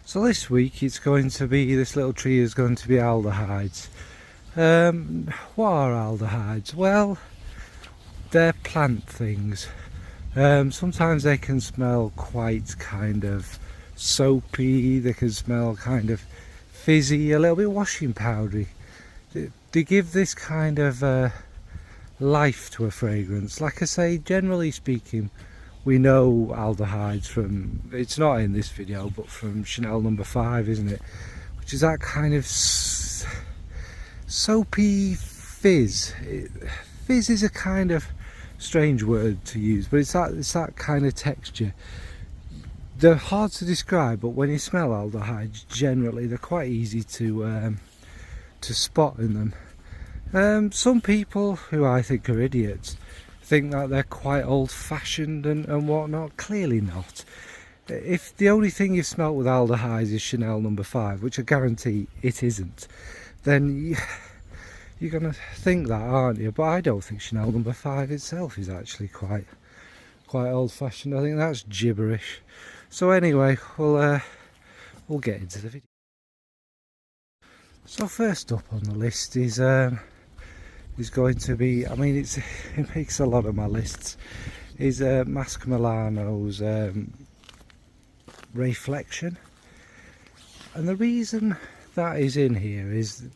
So this week it's going to be, this little tree is going to be aldehydes. What are aldehydes? Well, they're plant things. Sometimes they can smell quite kind of soapy, they can smell kind of fizzy, a little bit washing powdery. They give this kind of life to a fragrance. Like I say, generally speaking, we know aldehydes from, it's not in this video, but from Chanel No. 5, isn't it? Which is that kind of soapy fizz. Fizz is a kind of strange word to use, but it's that kind of texture. They're hard to describe, but when you smell aldehydes, generally they're quite easy to spot in them. Some people, who I think are idiots, think that they're quite old-fashioned and whatnot. Clearly not. If the only thing you've smelt with aldehydes is Chanel No. 5, which I guarantee it isn't, then you're going to think that, aren't you? But I don't think Chanel No. 5 itself is actually quite old-fashioned. I think that's gibberish. So anyway, we'll get into the video. So first up on the list is going to be, I mean, it makes a lot of my lists, is Masque Milano's Reflection. And the reason that is in here is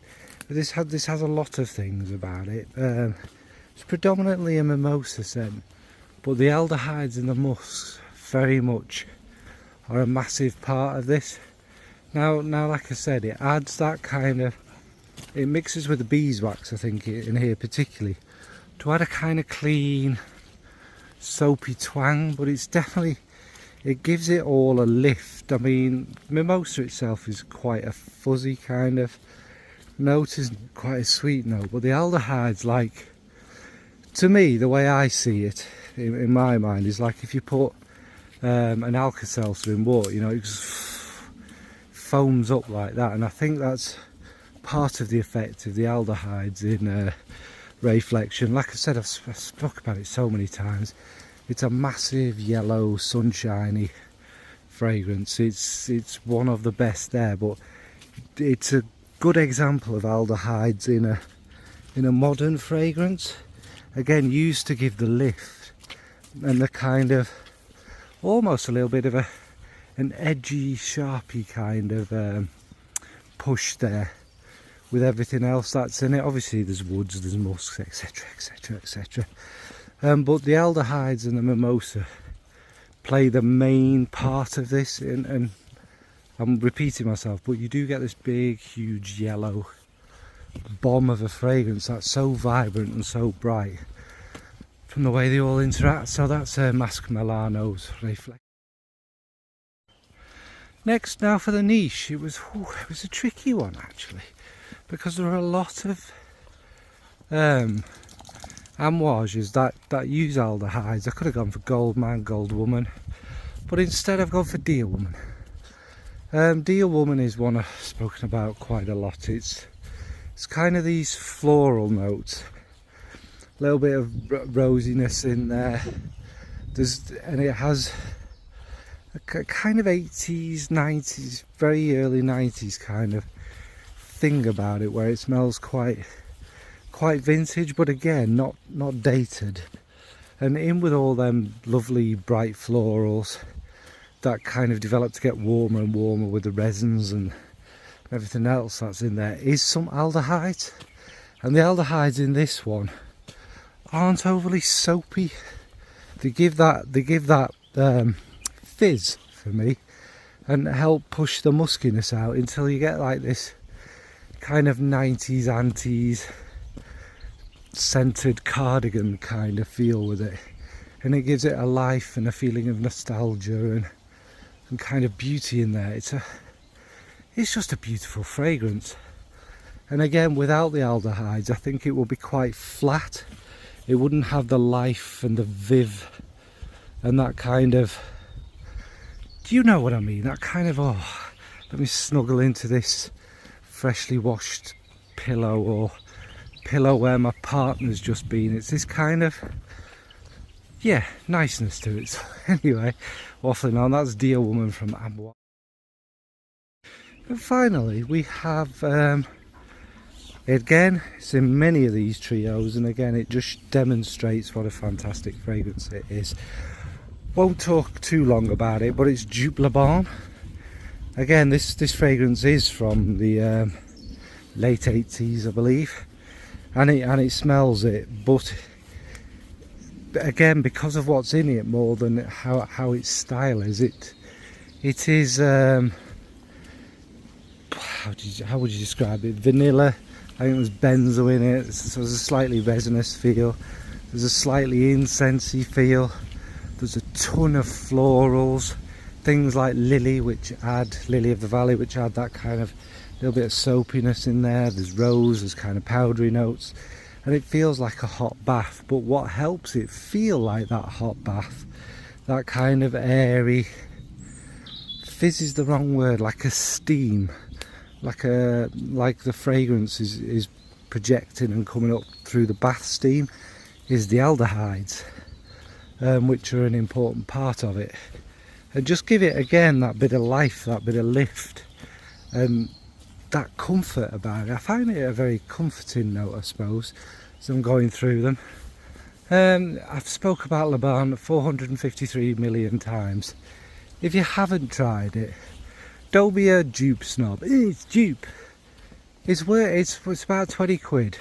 this has a lot of things about it. It's predominantly a mimosa scent, but the aldehydes and the musks very much are a massive part of this. Now like I said, it adds that kind of, it mixes with the beeswax, I think, in here particularly, to add a kind of clean, soapy twang, but it's definitely, it gives it all a lift. I mean, mimosa itself is quite a fuzzy kind of note, isn't quite a sweet note, but the aldehydes, like, to me, the way I see it, in my mind, is like if you put an Alka-Seltzer in water, you know, it just foams up like that, and I think that's part of the effect of the aldehydes in Reflection. Like I said, I've spoke about it so many times. It's a massive yellow sunshiny fragrance. It's one of the best there, but it's a good example of aldehydes in a modern fragrance, again used to give the lift and the kind of almost a little bit of an edgy, sharpy kind of push there with everything else that's in it. Obviously there's woods, there's musks, etc, etc, etc, but the aldehydes and the mimosa play the main part of this, and I'm repeating myself, but you do get this big huge yellow bomb of a fragrance that's so vibrant and so bright from the way they all interact. So that's Masque Milano's Reflection. Next, now for the niche, it was a tricky one actually, because there are a lot of amouages that use aldehydes. I could have gone for Gold Man, Gold Woman, but instead I've gone for Deal Woman. Deal Woman is one I've spoken about quite a lot. It's kind of these floral notes, a little bit of rosiness in there. And it has a kind of 80s, 90s, very early 90s kind of thing about it, where it smells quite vintage, but again not dated, and in with all them lovely bright florals that kind of develop to get warmer and warmer with the resins and everything else that's in there, is some aldehydes. And the aldehydes in this one aren't overly soapy. They give that fizz for me and help push the muskiness out until you get like this kind of 90s antis scented cardigan kind of feel with it, and it gives it a life and a feeling of nostalgia and kind of beauty in there. It's just a beautiful fragrance, and again, without the aldehydes I think it will be quite flat. It wouldn't have the life and the viv and that kind of, do you know what I mean, that kind of, oh, let me snuggle into this freshly washed pillow, or pillow where my partner's just been. It's this kind of, yeah, niceness to it. So anyway, waffling on, that's Dear Woman from Amwa. And finally we have, again, it's in many of these trios, and again it just demonstrates what a fantastic fragrance it is. Won't talk too long about it, but it's Dupe Le Bon. Again, this fragrance is from the late 80s, I believe, and it smells it, but again, because of what's in it more than how its style is, it is how would you describe it? Vanilla. I think there's benzo in it, so there's a slightly resinous feel, there's a slightly incensey feel, there's a ton of florals, things like lily of the valley, which add that kind of little bit of soapiness in there. There's rose, there's kind of powdery notes, and it feels like a hot bath. But what helps it feel like that hot bath, that kind of airy, fizz is the wrong word, like a steam, like the fragrance is projecting and coming up through the bath steam, is the aldehydes, which are an important part of it, and just give it again that bit of life, that bit of lift, and that comfort about it. I find it a very comforting note, I suppose, as I'm going through them. I've spoke about Le Bon 453 million times. If you haven't tried it, don't be a dupe snob. It's dupe. It's about 20 quid.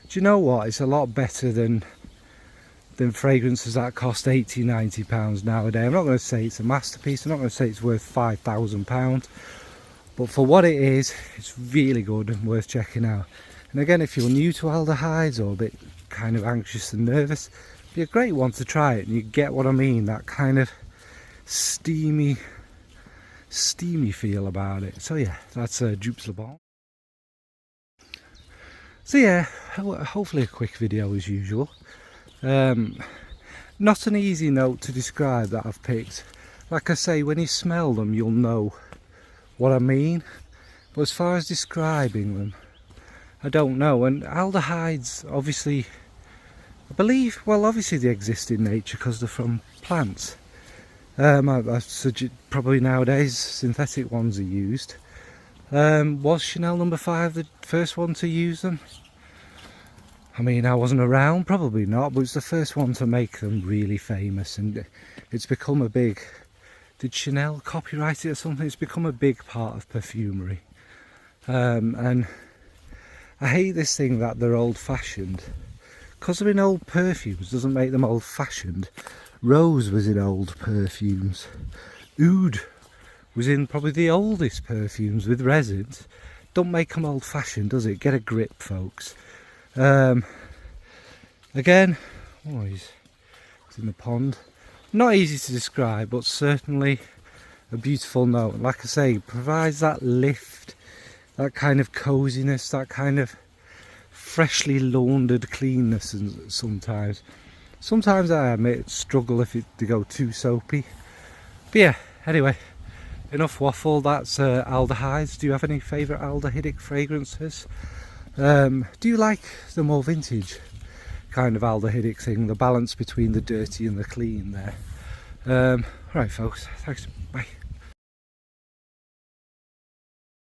Do you know what? It's a lot better than fragrances that cost 80, 90 pounds nowadays. I'm not going to say it's a masterpiece. I'm not going to say it's worth £5,000. But for what it is, it's really good and worth checking out. And again, if you're new to aldehydes or a bit kind of anxious and nervous, it'd be a great one to try it, and you get what I mean, that kind of steamy feel about it. So yeah, that's Dupe Le Bon. So yeah, hopefully a quick video as usual. Not an easy note to describe that I've picked. Like I say, when you smell them you'll know what I mean, but as far as describing them, I don't know. And aldehydes, obviously, I believe, well, obviously they exist in nature because they're from plants. I suggest probably nowadays synthetic ones are used. Was Chanel No. 5 the first one to use them? I mean, I wasn't around, probably not, but it's the first one to make them really famous, and it's become a big... Did Chanel copyright it or something? It's become a big part of perfumery. And I hate this thing that they're old-fashioned. Because they're in old perfumes doesn't make them old-fashioned. Rose was in old perfumes. Oud was in probably the oldest perfumes with resins. Don't make them old-fashioned, does it? Get a grip, folks. Again, oh, he's in the pond. Not easy to describe, but certainly a beautiful note. Like I say, provides that lift, that kind of coziness, that kind of freshly laundered cleanness. And sometimes I admit struggle if to go too soapy. But yeah, anyway, enough waffle. That's aldehydes. Do you have any favourite aldehydic fragrances? Do you like the more vintage kind of aldehydic thing, the balance between the dirty and the clean there? Right folks, thanks, bye.